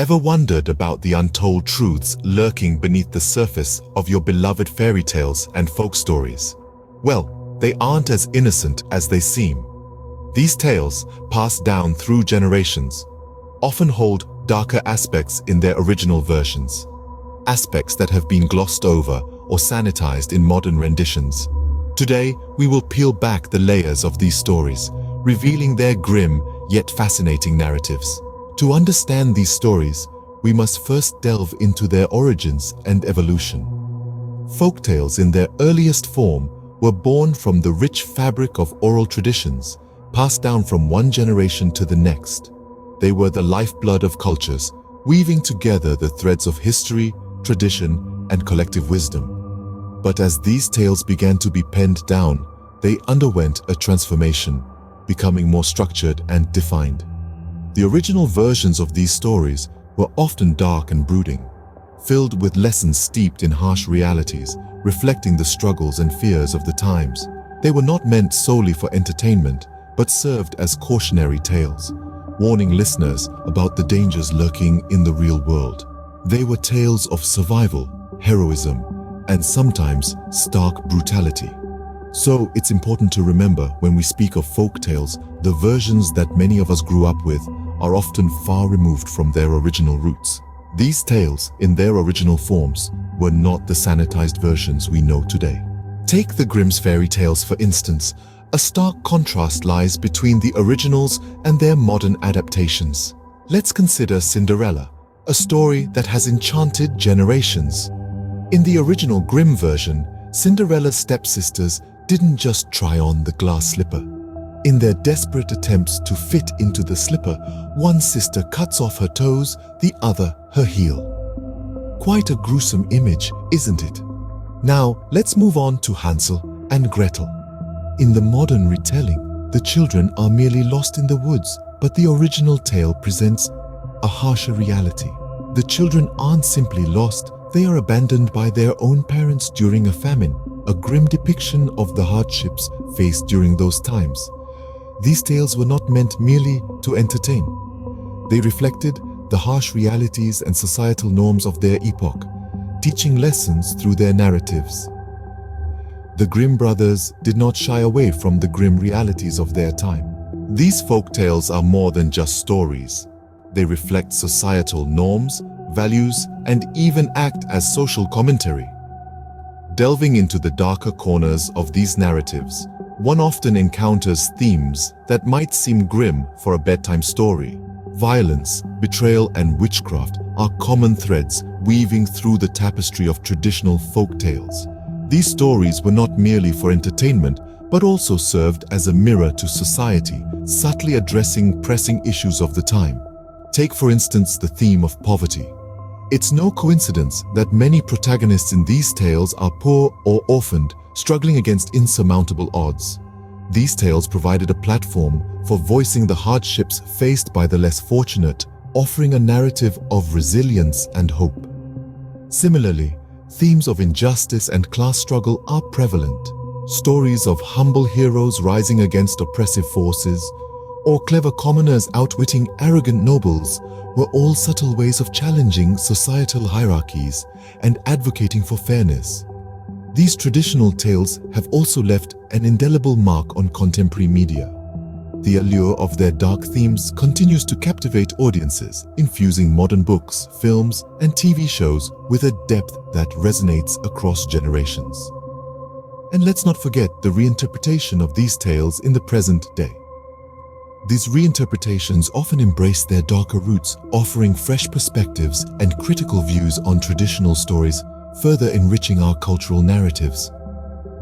Ever wondered about the untold truths lurking beneath the surface of your beloved fairy tales and folk stories? Well, they aren't as innocent as they seem. These tales, passed down through generations, often hold darker aspects in their original versions, aspects that have been glossed over or sanitized in modern renditions. Today, we will peel back the layers of these stories, revealing their grim yet fascinating narratives. To understand these stories, we must first delve into their origins and evolution. Folktales in their earliest form were born from the rich fabric of oral traditions, passed down from one generation to the next. They were the lifeblood of cultures, weaving together the threads of history, tradition, and collective wisdom. But as these tales began to be penned down, they underwent a transformation, becoming more structured and defined. The original versions of these stories were often dark and brooding, filled with lessons steeped in harsh realities, reflecting the struggles and fears of the times. They were not meant solely for entertainment, but served as cautionary tales, warning listeners about the dangers lurking in the real world. They were tales of survival, heroism, and sometimes stark brutality. So it's important to remember, when we speak of folk tales, the versions that many of us grew up with are often far removed from their original roots. These tales, in their original forms, were not the sanitized versions we know today. Take the Grimm's fairy tales, for instance. A stark contrast lies between the originals and their modern adaptations. Let's consider Cinderella, a story that has enchanted generations. In the original Grimm version, Cinderella's stepsisters didn't just try on the glass slipper. In their desperate attempts to fit into the slipper, one sister cuts off her toes, the other her heel. Quite a gruesome image, isn't it? Now, let's move on to Hansel and Gretel. In the modern retelling, the children are merely lost in the woods, but the original tale presents a harsher reality. The children aren't simply lost, they are abandoned by their own parents during a famine, a grim depiction of the hardships faced during those times. These tales were not meant merely to entertain. They reflected the harsh realities and societal norms of their epoch, teaching lessons through their narratives. The Grimm brothers did not shy away from the grim realities of their time. These folk tales are more than just stories. They reflect societal norms, values, and even act as social commentary. Delving into the darker corners of these narratives, one often encounters themes that might seem grim for a bedtime story. Violence, betrayal, and witchcraft are common threads weaving through the tapestry of traditional folk tales. These stories were not merely for entertainment, but also served as a mirror to society, subtly addressing pressing issues of the time. Take, for instance, the theme of poverty. It's no coincidence that many protagonists in these tales are poor or orphaned, struggling against insurmountable odds. These tales provided a platform for voicing the hardships faced by the less fortunate, offering a narrative of resilience and hope. Similarly, themes of injustice and class struggle are prevalent. Stories of humble heroes rising against oppressive forces, or clever commoners outwitting arrogant nobles, were all subtle ways of challenging societal hierarchies and advocating for fairness. These traditional tales have also left an indelible mark on contemporary media. The allure of their dark themes continues to captivate audiences, infusing modern books, films, and TV shows with a depth that resonates across generations. And let's not forget the reinterpretation of these tales in the present day. These reinterpretations often embrace their darker roots, offering fresh perspectives and critical views on traditional stories, further enriching our cultural narratives.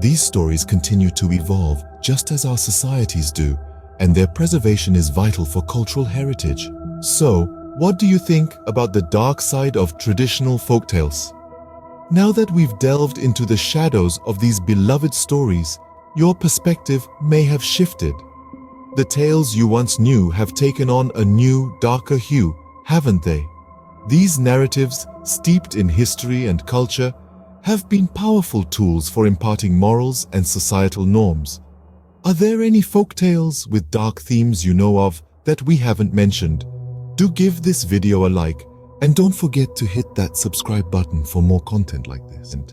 These stories continue to evolve just as our societies do, and their preservation is vital for cultural heritage. So, what do you think about the dark side of traditional folktales? Now that we've delved into the shadows of these beloved stories, your perspective may have shifted. The tales you once knew have taken on a new, darker hue, haven't they? These narratives, steeped in history and culture, have been powerful tools for imparting morals and societal norms. Are there any folktales with dark themes you know of that we haven't mentioned? Do give this video a like And don't forget to hit that subscribe button for more content like this. And